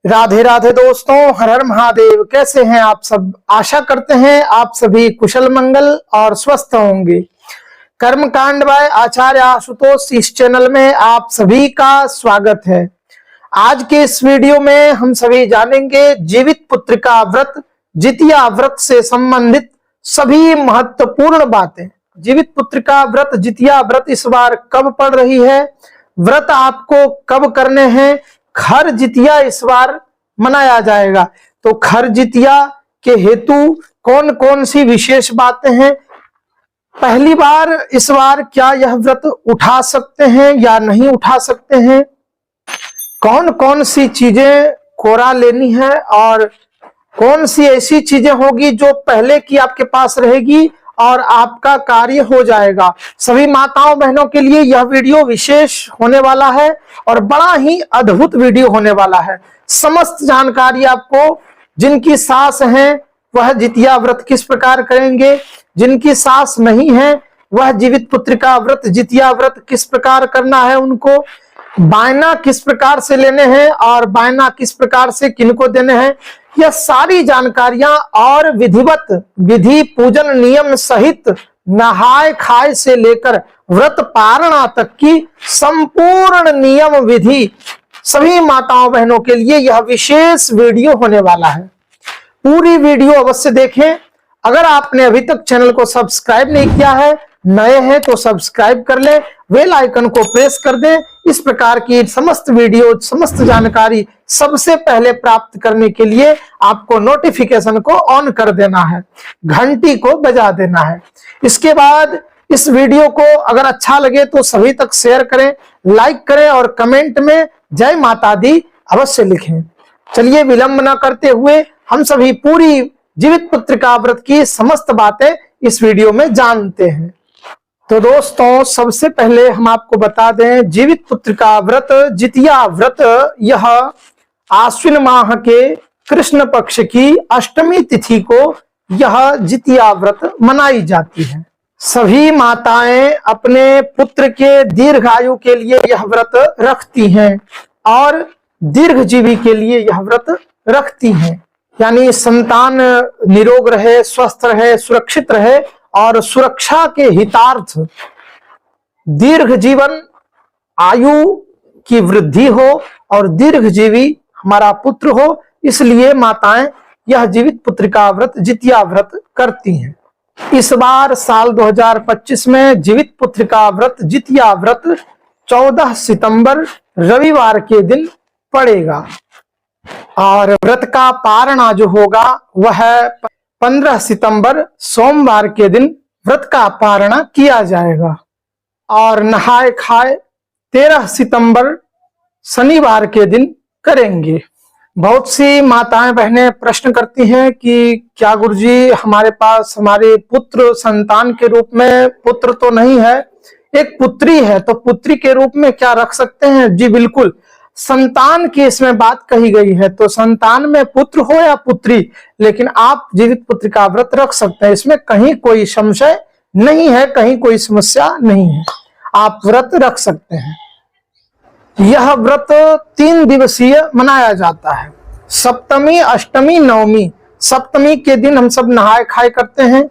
राधे राधे दोस्तों, हर हर महादेव। कैसे हैं आप सब? आशा करते हैं आप सभी कुशल मंगल और स्वस्थ होंगे। कर्मकांड बाय आचार्य आशुतोष इस चैनल में आप सभी का स्वागत है। आज के इस वीडियो में हम सभी जानेंगे जीवित पुत्रिका व्रत, जितिया व्रत से संबंधित सभी महत्वपूर्ण बातें। जीवित पुत्रिका व्रत, जितिया व्रत इस बार कब पड़ रही है, व्रत आपको कब करने हैं, खर जितिया इस बार मनाया जाएगा तो खर जितिया के हेतु कौन कौन सी विशेष बातें हैं, पहली बार इस बार क्या यह व्रत उठा सकते हैं या नहीं उठा सकते हैं, कौन कौन सी चीजें कोरा लेनी है और कौन सी ऐसी चीजें होगी जो पहले की आपके पास रहेगी और आपका कार्य हो जाएगा। सभी माताओं बहनों के लिए यह वीडियो विशेष होने वाला है और बड़ा ही अद्भुत वीडियो होने वाला है। समस्त जानकारी आपको, जिनकी सास है वह जितिया व्रत किस प्रकार करेंगे, जिनकी सास नहीं है वह जीवित पुत्रिका व्रत, जितिया व्रत किस प्रकार करना है, उनको बायना किस प्रकार से लेने हैं और बायना किस प्रकार से किनको देने हैं, यह सारी जानकारियां और विधिवत विधि पूजन नियम सहित नहाय खाए से लेकर व्रत पारणा तक की संपूर्ण नियम विधि सभी माताओं बहनों के लिए यह विशेष वीडियो होने वाला है। पूरी वीडियो अवश्य देखें। अगर आपने अभी तक चैनल को सब्सक्राइब नहीं किया है, नए हैं तो सब्सक्राइब कर ले, बेल आइकन को प्रेस कर दें। इस प्रकार की समस्त वीडियो, समस्त जानकारी सबसे पहले प्राप्त करने के लिए आपको नोटिफिकेशन को ऑन कर देना है, घंटी को बजा देना है। इसके बाद इस वीडियो को अगर अच्छा लगे तो सभी तक शेयर करें, लाइक करें और कमेंट में जय माता दी अवश्य लिखें। चलिए विलंब न करते हुए हम सभी पूरी जीवित पुत्रिका व्रत की समस्त बातें इस वीडियो में जानते हैं। तो दोस्तों, सबसे पहले हम आपको बता दें, जीवित पुत्रिका व्रत, जितिया व्रत, यह आश्विन माह के कृष्ण पक्ष की अष्टमी तिथि को यह जितिया व्रत मनाई जाती है। सभी माताएं अपने पुत्र के दीर्घायु के लिए यह व्रत रखती हैं और दीर्घजीवी के लिए यह व्रत रखती हैं, यानी संतान निरोग रहे, स्वस्थ रहे, सुरक्षित रहे और सुरक्षा के हितार्थ दीर्घ जीवन, आयु की वृद्धि हो और दीर्घजीवी हमारा पुत्र हो, इसलिए माताएं यह जीवित पुत्रिका व्रत, जितिया व्रत करती हैं। इस बार साल 2025 में जीवित पुत्रिका व्रत, जितिया व्रत 14 सितंबर रविवार के दिन पड़ेगा और व्रत का पारणा जो होगा वह 15 सितंबर सोमवार के दिन व्रत का पारणा किया जाएगा और नहाय खाए 13 सितंबर शनिवार के दिन करेंगे। बहुत सी माताएं बहनें प्रश्न करती हैं कि क्या गुरुजी हमारे पास हमारे पुत्र संतान के रूप में, पुत्र तो नहीं है, एक पुत्री है, तो पुत्री के रूप में क्या रख सकते हैं? जी बिल्कुल, संतान की इसमें बात कही गई है, तो संतान में पुत्र हो या पुत्री, लेकिन आप जीवित पुत्रिका व्रत रख सकते हैं। इसमें कहीं कोई संशय नहीं है, कहीं कोई समस्या नहीं है, आप व्रत रख सकते हैं। यह व्रत 3 दिवसीय मनाया जाता है। सप्तमी, अष्टमी, नवमी। सप्तमी के दिन हम सब नहाय खाए करते हैं,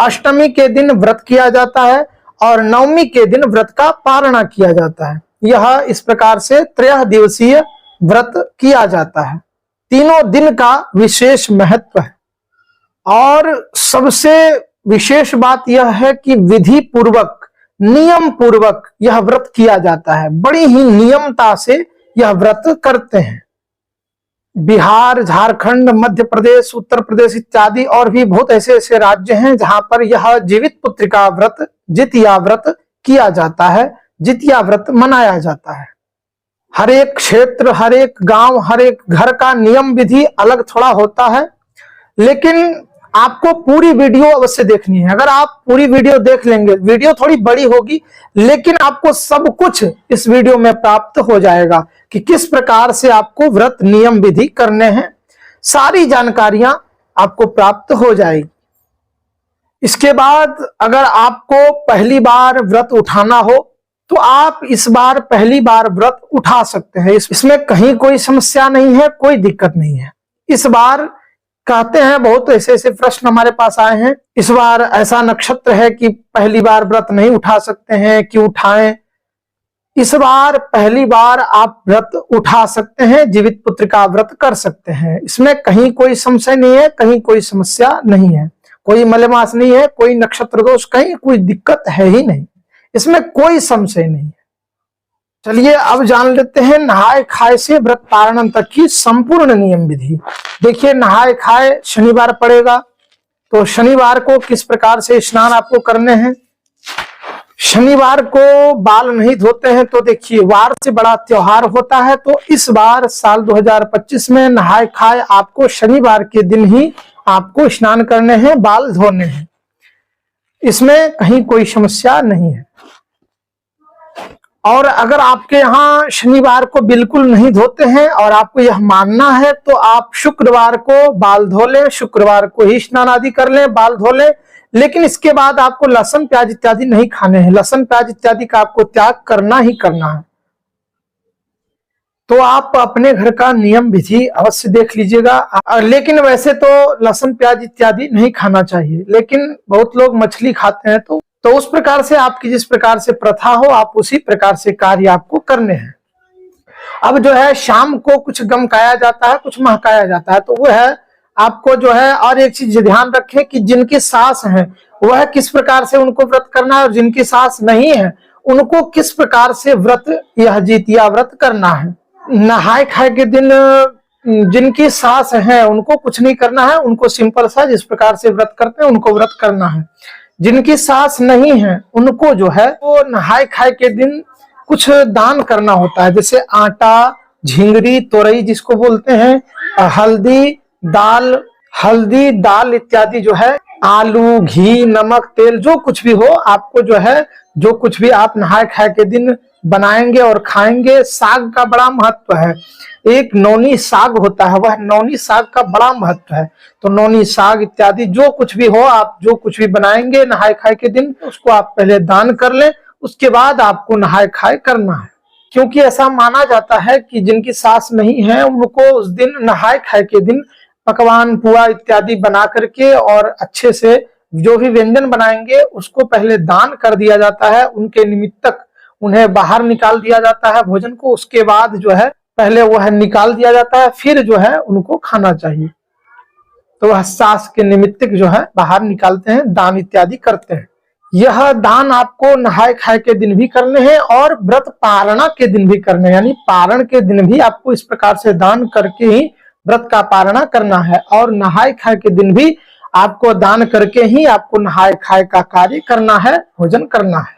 अष्टमी के दिन व्रत किया जाता है और नवमी के दिन व्रत का पारणा किया जाता है। यह इस प्रकार से 3 दिवसीय व्रत किया जाता है। तीनों दिन का विशेष महत्व है और सबसे विशेष बात यह है कि विधि पूर्वक, नियम पूर्वक यह व्रत किया जाता है। बड़ी ही नियमता से यह व्रत करते हैं। बिहार, झारखंड, मध्य प्रदेश, उत्तर प्रदेश इत्यादि और भी बहुत ऐसे ऐसे राज्य हैं जहां पर यह जीवित पुत्रिका व्रत, जितिया व्रत किया जाता है, जितिया व्रत मनाया जाता है। हर एक क्षेत्र, हर एक गांव, हर एक घर का नियम विधि अलग थोड़ा होता है, लेकिन आपको पूरी वीडियो अवश्य देखनी है। अगर आप पूरी वीडियो देख लेंगे, वीडियो थोड़ी बड़ी होगी लेकिन आपको सब कुछ इस वीडियो में प्राप्त हो जाएगा कि किस प्रकार से आपको व्रत नियम विधि करने हैं, सारी जानकारियां आपको प्राप्त हो जाएगी। इसके बाद अगर आपको पहली बार व्रत उठाना हो तो आप इस बार पहली बार व्रत उठा सकते हैं। इसमें कहीं कोई समस्या नहीं है, कोई दिक्कत नहीं है। इस बार कहते हैं, बहुत ऐसे ऐसे प्रश्न हमारे पास आए हैं, इस बार ऐसा नक्षत्र है कि पहली बार व्रत नहीं उठा सकते हैं, कि उठाएं। इस बार पहली बार आप व्रत उठा सकते हैं, जीवित पुत्र का व्रत कर सकते हैं। इसमें कहीं कोई संशय नहीं है, कहीं कोई समस्या नहीं है, कोई मलेमास नहीं है, कोई नक्षत्र दोष, कहीं कोई दिक्कत है ही नहीं, इसमें कोई संशय नहीं है। चलिए अब जान लेते हैं नहाए खाए से व्रत पारण तक की संपूर्ण नियम विधि। देखिए, नहाए खाए शनिवार पड़ेगा, तो शनिवार को किस प्रकार से स्नान आपको करने हैं। शनिवार को बाल नहीं धोते हैं, तो देखिए वार से बड़ा त्योहार होता है, तो इस बार साल 2025 में नहाए खाए आपको शनिवार के दिन ही आपको स्नान करने हैं, बाल धोने हैं। इसमें कहीं कोई समस्या नहीं है। और अगर आपके यहाँ शनिवार को बिल्कुल नहीं धोते हैं और आपको यह मानना है, तो आप शुक्रवार को बाल धो लें, शुक्रवार को ही स्नान आदि कर लें, बाल धो लें। लेकिन इसके बाद आपको लहसुन प्याज इत्यादि नहीं खाने हैं, लहसुन प्याज इत्यादि का आपको त्याग करना ही करना है। तो आप अपने घर का नियम विधि अवश्य देख लीजिएगा। लेकिन वैसे तो लहसुन प्याज इत्यादि नहीं खाना चाहिए, लेकिन बहुत लोग मछली खाते हैं, तो उस प्रकार से आपकी जिस प्रकार से प्रथा हो, आप उसी प्रकार से कार्य आपको करने हैं। अब जो है शाम को कुछ गमकाया जाता है, कुछ महकाया जाता है, तो वो है आपको जो है। और एक चीज ध्यान रखें कि जिनकी सास है वह किस प्रकार से उनको व्रत करना है, और जिनकी सास नहीं है उनको किस प्रकार से व्रत, यह जितिया व्रत करना है। नहाए खाए के दिन जिनकी सास है उनको कुछ नहीं करना है, उनको सिंपल सा जिस प्रकार से व्रत करते हैं उनको व्रत करना है। जिनकी सास नहीं है उनको जो है वो नहाए खाए के दिन कुछ दान करना होता है, जैसे आटा, झिंगरी, तोरई जिसको बोलते हैं, हल्दी दाल इत्यादि जो है, आलू, घी, नमक, तेल, जो कुछ भी हो आपको जो है, जो कुछ भी आप नहाए खाए के दिन बनाएंगे और खाएंगे। साग का बड़ा महत्व है, एक नौनी साग होता है, वह नौनी साग का बड़ा महत्व है। तो नौनी साग इत्यादि जो कुछ भी हो, आप जो कुछ भी बनाएंगे नहाए खाए के दिन, उसको आप पहले दान कर लें, उसके बाद आपको नहाए खाए करना है। क्योंकि ऐसा माना जाता है कि जिनकी सास नहीं है उनको उस दिन नहाए खाए के दिन पकवान, पुआ इत्यादि बना करके और अच्छे से जो भी व्यंजन बनाएंगे उसको पहले दान कर दिया जाता है, उनके निमित्तक उन्हें बाहर निकाल दिया जाता है भोजन को। उसके बाद जो है पहले वह निकाल दिया जाता है, फिर जो है उनको खाना चाहिए। तो वह सास के निमित्तक जो है बाहर निकालते हैं, दान इत्यादि करते हैं। यह दान आपको नहाए खाए के दिन भी करने हैं और व्रत पारणा के दिन भी करने हैं, यानी पारण के दिन भी आपको इस प्रकार से दान करके ही व्रत का पारणा करना है, और नहाए खाए के दिन भी आपको दान करके ही आपको नहाए खाए का कार्य करना है, भोजन करना है।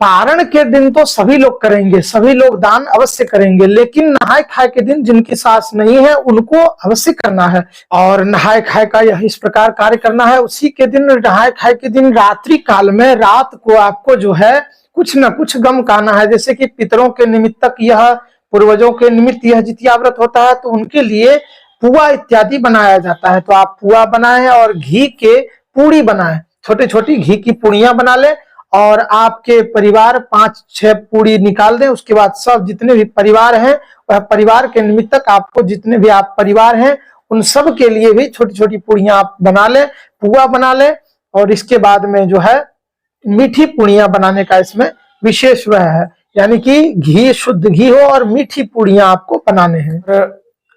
पारण के दिन तो सभी लोग करेंगे, सभी लोग दान अवश्य करेंगे, लेकिन नहाए खाए के दिन जिनकी सास नहीं है उनको अवश्य करना है। और नहाए खाए का यह इस प्रकार कार्य करना है। उसी के दिन, नहाए खाए के दिन रात्रि काल में, रात को आपको जो है कुछ न कुछ गम खाना है। जैसे कि पितरों के निमित्तक यह, पूर्वजों के निमित्त यह जितिया व्रत होता है, तो उनके लिए पुआ इत्यादि बनाया जाता है। तो आप पुआ बनाएं और घी के पूड़ी बनाएं, छोटी छोटी घी की पूड़ियां बना लें, और आपके परिवार 5-6 पूड़ी निकाल दें। उसके बाद सब जितने भी परिवार हैं, वह परिवार के निमित्तक आपको जितने भी आप परिवार हैं उन सब के लिए भी छोटी छोटी पूड़ियां आप बना लें, पुआ बना लें। और इसके बाद में जो है मीठी पूड़ियां बनाने का इसमें विशेष वह है, यानी कि घी, शुद्ध घी हो और मीठी पूड़ियां आपको बनाने हैं।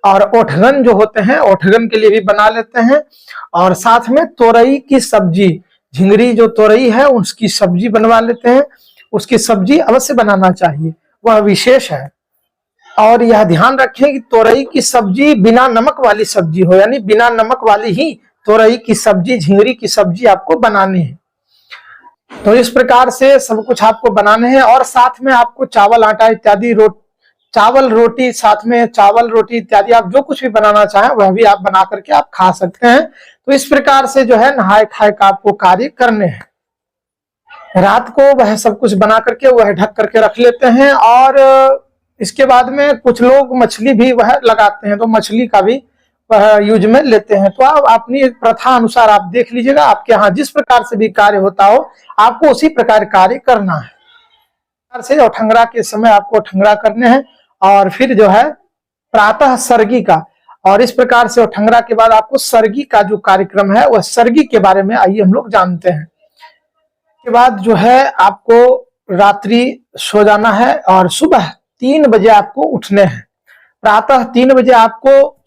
और ओठगन जो होते हैं, ओठगन के लिए भी बना लेते हैं। और साथ में तोरई की सब्जी, झिंगरी जो तोरई है उसकी सब्जी बनवा लेते हैं। उसकी सब्जी अवश्य बनाना चाहिए, वह विशेष है। और यह ध्यान रखें कि तोरई की सब्जी बिना नमक वाली सब्जी हो, यानी बिना नमक वाली ही तोरई की सब्जी, झिंगरी की सब्जी आपको बनानी है। तो इस प्रकार से सब कुछ आपको बनाने हैं। और साथ में आपको चावल, आटा इत्यादि, चावल रोटी, साथ में चावल रोटी इत्यादि आप जो कुछ भी बनाना चाहें वह भी आप बना करके आप खा सकते हैं। तो इस प्रकार से जो है नहाए खाए का आपको कार्य करने हैं। रात को वह सब कुछ बना करके वह ढक करके रख लेते हैं। और इसके बाद में कुछ लोग मछली भी वह लगाते हैं, तो मछली का भी वह यूज में लेते हैं। तो आप अपनी प्रथा अनुसार आप देख लीजिएगा, आपके यहाँ जिस प्रकार से भी कार्य होता हो आपको उसी प्रकार कार्य करना है। से ओठंगरा के समय आपको ओठंगरा करने हैं, और फिर जो है प्रातः सरगी का, और इस प्रकार से ओठंगरा के बाद आपको सरगी का जो कार्यक्रम है वह सरगी के बारे में आइए हम लोग जानते हैं। के बाद जो है आपको रात्रि सो जाना है और सुबह 3 बजे आपको उठने हैं। प्रातः 3 बजे आपको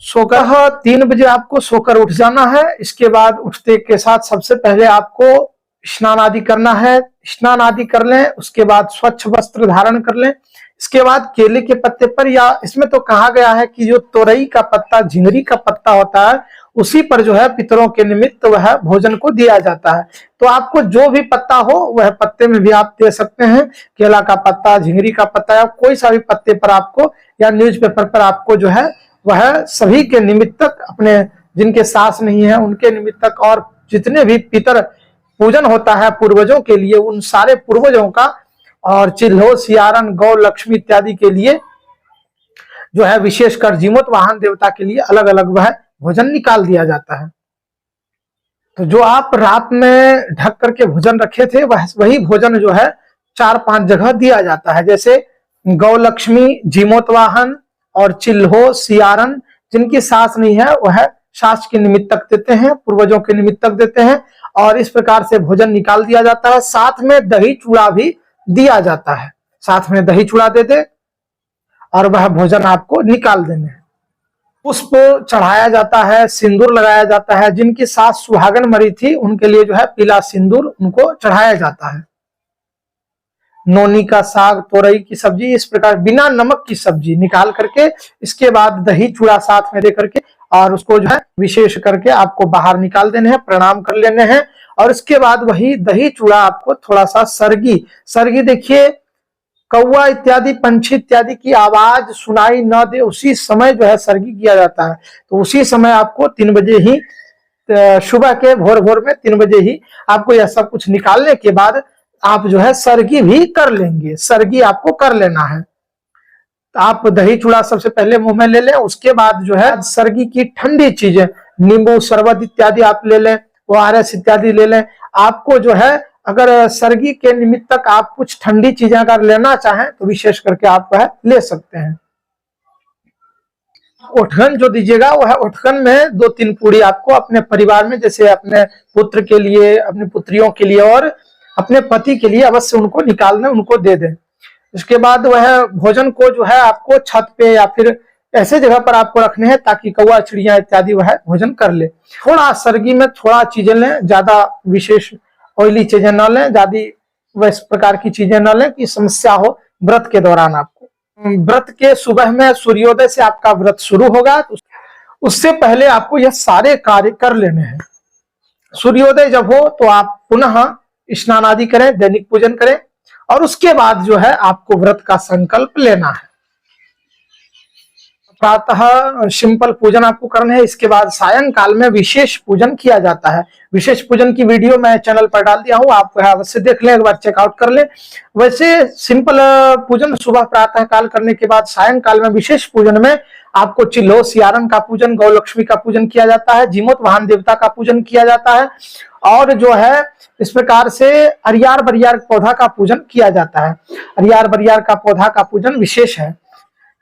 सोकर उठ जाना है। इसके बाद उठते के साथ सबसे पहले आपको स्नान आदि करना है। स्नान आदि कर लें, उसके बाद स्वच्छ वस्त्र धारण कर लें। इसके बाद केले के पत्ते पर, या इसमें तो कहा गया है कि जो तोरई का पत्ता, झिंगरी का पत्ता होता है, उसी पर जो है पितरों के निमित्त वह भोजन को दिया जाता है। तो आपको जो भी पत्ता हो वह पत्ते में भी आप दे सकते हैं। केला का पत्ता, झिंगरी का पत्ता, या कोई सा भी पत्ते पर आपको, या न्यूज़पेपर पर आपको जो है वह सभी के निमित्त तक, अपने जिनके सास नहीं है उनके निमित्त तक, और जितने भी पितर पूजन होता है पूर्वजों के लिए, उन सारे पूर्वजों का, और चिल्हो, सियारन, गौ, लक्ष्मी इत्यादि के लिए जो है विशेषकर जीमूत वाहन देवता के लिए अलग अलग वह भोजन निकाल दिया जाता है। तो जो आप रात में ढक करके भोजन रखे थे वही भोजन जो है 4-5 जगह दिया जाता है। जैसे गौ लक्ष्मी, जीमूत वाहन और चिल्हो, सियारन, जिनकी सास नहीं है वह सास के निमित्त तक देते हैं, पूर्वजों के निमित्त तक देते हैं, और इस प्रकार से भोजन निकाल दिया जाता है। साथ में दही चूड़ा भी दिया जाता है, साथ में दही चूड़ा दे दे और वह भोजन आपको निकाल देने हैं। पुष्प चढ़ाया जाता है, सिंदूर लगाया जाता है। जिनकी सास सुहागन मरी थी उनके लिए जो है पीला सिंदूर उनको चढ़ाया जाता है। नोनी का साग, तोरई की सब्जी, इस प्रकार बिना नमक की सब्जी निकाल करके, इसके बाद दही चूड़ा साथ में दे करके, और उसको जो है विशेष करके आपको बाहर निकाल देने हैं, प्रणाम कर लेने हैं। और इसके बाद वही दही चूड़ा आपको थोड़ा सा सरगी देखिए, कौवा इत्यादि पंछी इत्यादि की आवाज सुनाई न दे, उसी समय जो है सरगी किया जाता है। तो उसी समय आपको 3 बजे ही, सुबह के भोर में 3 बजे ही आपको यह सब कुछ निकालने के बाद आप जो है सरगी भी कर लेंगे। सरगी आपको कर लेना है। तो आप दही चूड़ा सबसे पहले मुंह में ले लें, उसके बाद जो है सरगी की ठंडी चीजें, नींबू शरबत इत्यादि आप ले लें, ORS इत्यादि ले लें। आपको जो है अगर सरगी के निमित्त तक आप कुछ ठंडी चीजें अगर लेना चाहें तो विशेष करके आप वह ले सकते हैं। ओठगन जो दीजिएगा वह ओठगन में 2-3 पूड़ी आपको अपने परिवार में, जैसे अपने पुत्र के लिए, अपनी पुत्रियों के लिए और अपने पति के लिए अवश्य उनको निकालने, उनको दे दें। इसके बाद वह भोजन को जो है आपको छत पे या फिर ऐसे जगह पर आपको रखने हैं ताकि कौवा, चिड़िया इत्यादि वह भोजन कर ले। थोड़ा सरगी में थोड़ा चीजें लें, ज्यादा विशेष ऑयली चीजें न लें, ज्यादा वैस प्रकार की चीजें न लें कि समस्या हो व्रत के दौरान। आपको व्रत के सुबह में सूर्योदय से आपका व्रत शुरू होगा, तो उससे पहले आपको यह सारे कार्य कर लेने हैं। सूर्योदय जब हो तो आप पुनः स्नान आदि करें, दैनिक पूजन करें, और उसके बाद जो है आपको व्रत का संकल्प लेना है। प्रातः सिंपल पूजन आपको करना है। इसके बाद सायंकाल में विशेष पूजन किया जाता है। विशेष पूजन की वीडियो मैं चैनल पर डाल दिया हूं, आप वह अवश्य देख लें, एक बार चेकआउट कर लें। वैसे सिंपल पूजन सुबह प्रातः काल करने के बाद सायंकाल में विशेष पूजन में आपको चिल्हो, सियारन का पूजन, गौ लक्ष्मी का पूजन किया जाता है, जीमूत वाहन देवता का पूजन किया जाता है, और जो है इस प्रकार से अरियार बरियार पौधा का पूजन किया जाता है। अरियार बरियार का पौधा का पूजन विशेष है।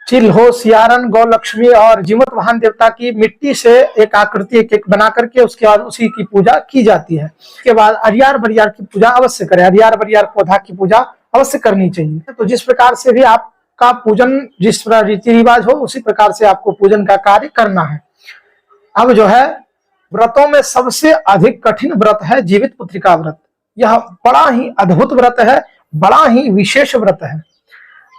चिल्हो, सियारन, गौ लक्ष्मी और जीमूत वाहन देवता की मिट्टी से एक आकृति एक बना करके उसके बाद उसी की पूजा की जाती है। उसके बाद अरियार बरियार की पूजा अवश्य करें। अरियार बरियार पौधा की पूजा अवश्य करनी चाहिए। तो जिस प्रकार से भी आपका पूजन, जिस प्रकार रीति रिवाज हो, उसी प्रकार से आपको पूजन का कार्य करना है। अब जो है व्रतों में सबसे अधिक कठिन व्रत है जीवित पुत्रिका व्रत। यह बड़ा ही अद्भुत व्रत है, बड़ा ही विशेष व्रत है।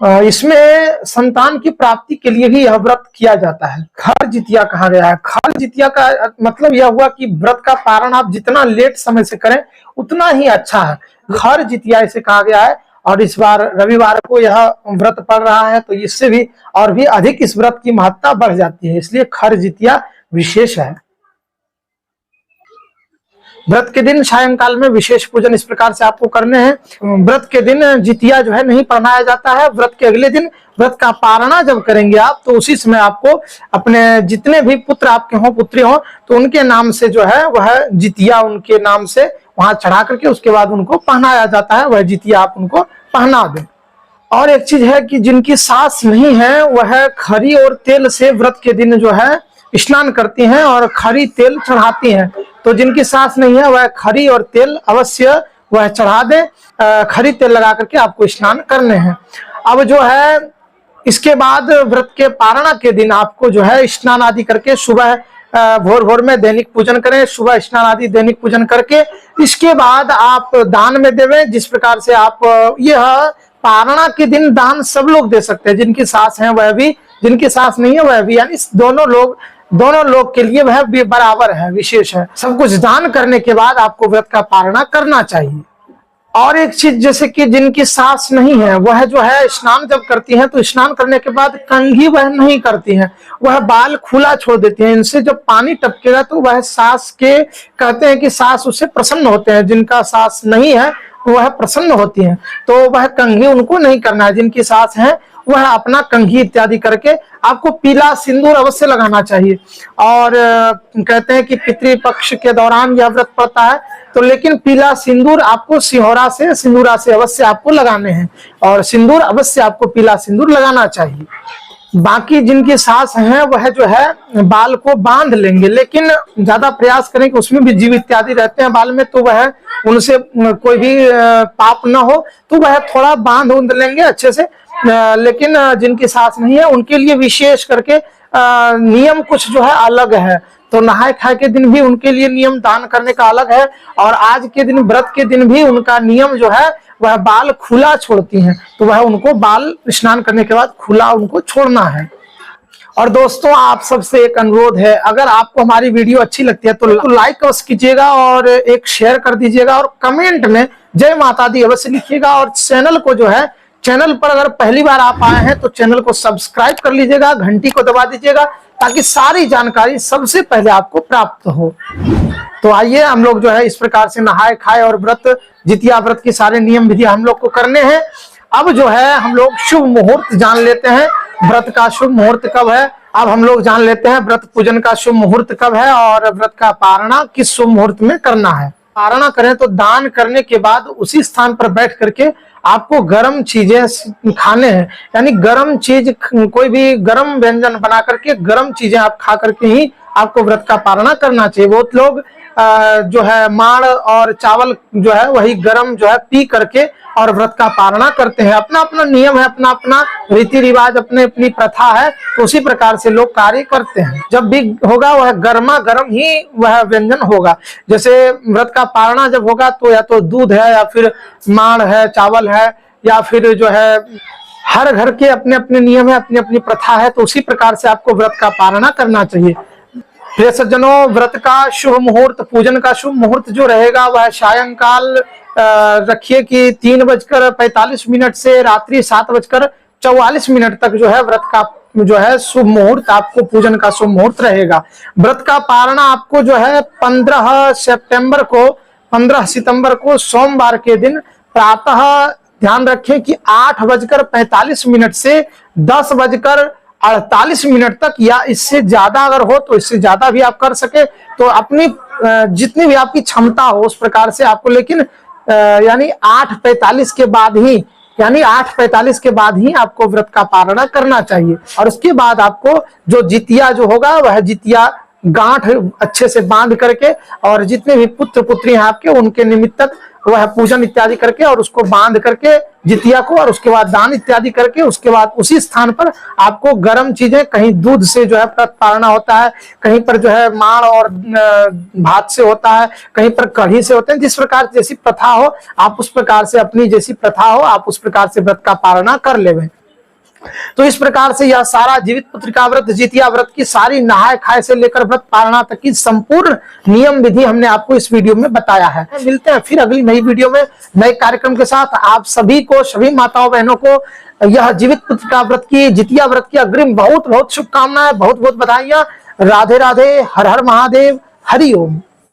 इसमें संतान की प्राप्ति के लिए ही यह व्रत किया जाता है। खर जितिया कहा गया है। खर जितिया का मतलब यह हुआ कि व्रत का पारण आप जितना लेट समय से करें उतना ही अच्छा है। खर जितिया इसे कहा गया है, और इस बार रविवार को यह व्रत पड़ रहा है, तो इससे भी और भी अधिक इस व्रत की महत्ता बढ़ जाती है, इसलिए खर जितिया विशेष है। व्रत के दिन सायंकाल में विशेष पूजन इस प्रकार से आपको करने हैं। व्रत के दिन जितिया जो है नहीं पढ़ाया जाता है। व्रत के अगले दिन व्रत का पारणा जब करेंगे आप, तो उसी समय आपको अपने जितने भी पुत्र आपके हों, पुत्री हों, तो उनके नाम से जो है वह जितिया उनके नाम से वहां चढ़ा करके उसके बाद उनको पहनाया जाता है। वह जितिया आप उनको पहना दें। और एक चीज है कि जिनकी सास नहीं है वह खरी और तेल से व्रत के दिन जो है स्नान करती हैं और खरी तेल चढ़ाती हैं। तो जिनकी सास नहीं है वह खरी और तेल अवश्य वह चढ़ा दे। खरी तेल लगा करके आपको स्नान करने हैं। अब जो है इसके बाद व्रत के पारणा के दिन आपको जो है स्नान आदि करके सुबह भोर भोर में दैनिक पूजन करें। सुबह स्नान आदि दैनिक पूजन करके इसके बाद आप दान में देवें। जिस प्रकार से आप यह पारणा के दिन दान सब लोग दे सकते हैं, जिनकी सास है वह भी, जिनकी सास नहीं है वह भी, यानी दोनों लोग के लिए वह बराबर है, विशेष है। सब कुछ दान करने के बाद आपको व्रत का पारणा करना चाहिए। और एक चीज जैसे कि जिनकी सास नहीं है वह जो है स्नान जब करती हैं तो स्नान करने के बाद कंघी वह नहीं करती हैं, वह बाल खुला छोड़ देती हैं। इनसे जब पानी टपकेगा तो वह सास के कहते हैं कि सास उससे प्रसन्न होते हैं। जिनका सास नहीं है वह प्रसन्न होती हैं, तो वह कंघी उनको नहीं करना है। जिनकी सास है वह अपना कंघी इत्यादि करके आपको पीला सिंदूर अवश्य लगाना चाहिए। और कहते हैं कि पितृपक्ष के दौरान यह व्रत पड़ता है, तो लेकिन पीला सिंदूर आपको सिंदूरा से अवश्य आपको लगाने हैं और सिंदूर अवश्य आपको पीला सिंदूर लगाना चाहिए। बाकी जिनकी सास है वह जो है बाल को बांध लेंगे, लेकिन ज्यादा प्रयास करें कि उसमें भी जीव इत्यादि रहते हैं बाल में, तो वह उनसे कोई भी पाप न हो, तो वह थोड़ा बांध लेंगे अच्छे से। लेकिन जिनकी सास नहीं है उनके लिए विशेष करके नियम कुछ जो है अलग है। तो नहाए खाए के दिन भी उनके लिए नियम दान करने का अलग है, और आज के दिन व्रत के दिन भी उनका नियम जो है वह बाल खुला छोड़ती हैं, तो वह उनको बाल स्नान करने के बाद खुला उनको छोड़ना है। और दोस्तों आप सबसे एक अनुरोध है, अगर आपको हमारी वीडियो अच्छी लगती है तो लाइक अवश्य कीजिएगा और एक शेयर कर दीजिएगा और कमेंट में जय माता दी अवश्य लिखिएगा। और चैनल को जो है, चैनल पर अगर पहली बार आप आए हैं तो चैनल को सब्सक्राइब कर लीजिएगा, घंटी को दबा दीजिएगा ताकि सारी जानकारी सबसे पहले आपको प्राप्त हो। तो आइए हम लोग जो है इस प्रकार से नहाए खाए और व्रत, जितिया व्रत की सारे नियम विधि हम लोग को करने हैं। अब जो है हम लोग शुभ मुहूर्त जान लेते हैं, व्रत का शुभ मुहूर्त कब है। अब हम लोग जान लेते हैं व्रत पूजन का शुभ मुहूर्त कब है और व्रत का पारणा किस शुभ मुहूर्त में करना है। पारणा करें तो दान करने के बाद उसी स्थान पर बैठ करके आपको गर्म चीजें खाने हैं, यानी गर्म चीज, कोई भी गर्म व्यंजन बना करके गर्म चीजें आप खा करके ही आपको व्रत का पारणा करना चाहिए। बहुत लोग जो है माड़ और चावल जो है वही गर्म जो है पी करके और व्रत का पारणा करते हैं। अपना अपना नियम है, अपना अपना रीति रिवाज, अपनी अपनी प्रथा है, तो उसी प्रकार से लोग कार्य करते हैं। जब भी होगा वह गर्मा गर्म ही वह व्यंजन होगा। जैसे व्रत का पारणा जब होगा तो या तो दूध है या फिर माड़ है, चावल है, या फिर जो है हर घर के अपने अपने नियम है, अपनी अपनी प्रथा है, तो उसी प्रकार से आपको व्रत का पारणा करना चाहिए। प्रिय सज्जनों, व्रत का शुभ मुहूर्त, पूजन का शुभ मुहूर्त जो रहेगा वह सायंकाल रखिए कि 3:45 से रात्रि 7:44 तक जो है व्रत का जो है शुभ मुहूर्त, आपको पूजन का शुभ मुहूर्त रहेगा। व्रत का पारणा आपको जो है 15 सितंबर को सोमवार के दिन प्रातः, ध्यान रखें कि 8:45 से 10:48 तक, या इससे ज्यादा अगर हो तो इससे ज्यादा भी आप कर सके, तो अपनी जितनी भी आपकी क्षमता हो उस प्रकार से आपको, लेकिन यानी 8:45 के बाद ही, यानी 8:45 के बाद ही आपको व्रत का पारणा करना चाहिए। और उसके बाद आपको जो जितिया जो होगा वह जितिया गांठ अच्छे से बांध करके, और जितने भी पुत्र पुत्री हैं आपके उनके निमित्तक वह पूजन इत्यादि करके और उसको बांध करके जितिया को, और उसके बाद दान इत्यादि करके, उसके बाद उसी स्थान पर आपको गर्म चीजें, कहीं दूध से जो है व्रत पारणा होता है, कहीं पर जो है माड़ और भात से होता है, कहीं पर कढ़ी से होते हैं। जिस प्रकार जैसी प्रथा हो आप उस प्रकार से, अपनी जैसी प्रथा हो आप उस प्रकार से व्रत का पारणा कर लेवें। तो इस प्रकार से यह सारा जीवित पुत्रिका व्रत, जितिया व्रत की सारी नहाए खाए से लेकर व्रत पारणा तक की संपूर्ण नियम विधि हमने आपको इस वीडियो में बताया है। मिलते हैं फिर अगली नई वीडियो में नए कार्यक्रम के साथ। आप सभी को, सभी माताओं बहनों को यह जीवित पुत्रिका व्रत की, जितिया व्रत की अग्रिम बहुत बहुत शुभकामनाएं, बहुत बहुत बधाइयां। राधे राधे, हर हर महादेव, हरि ओम।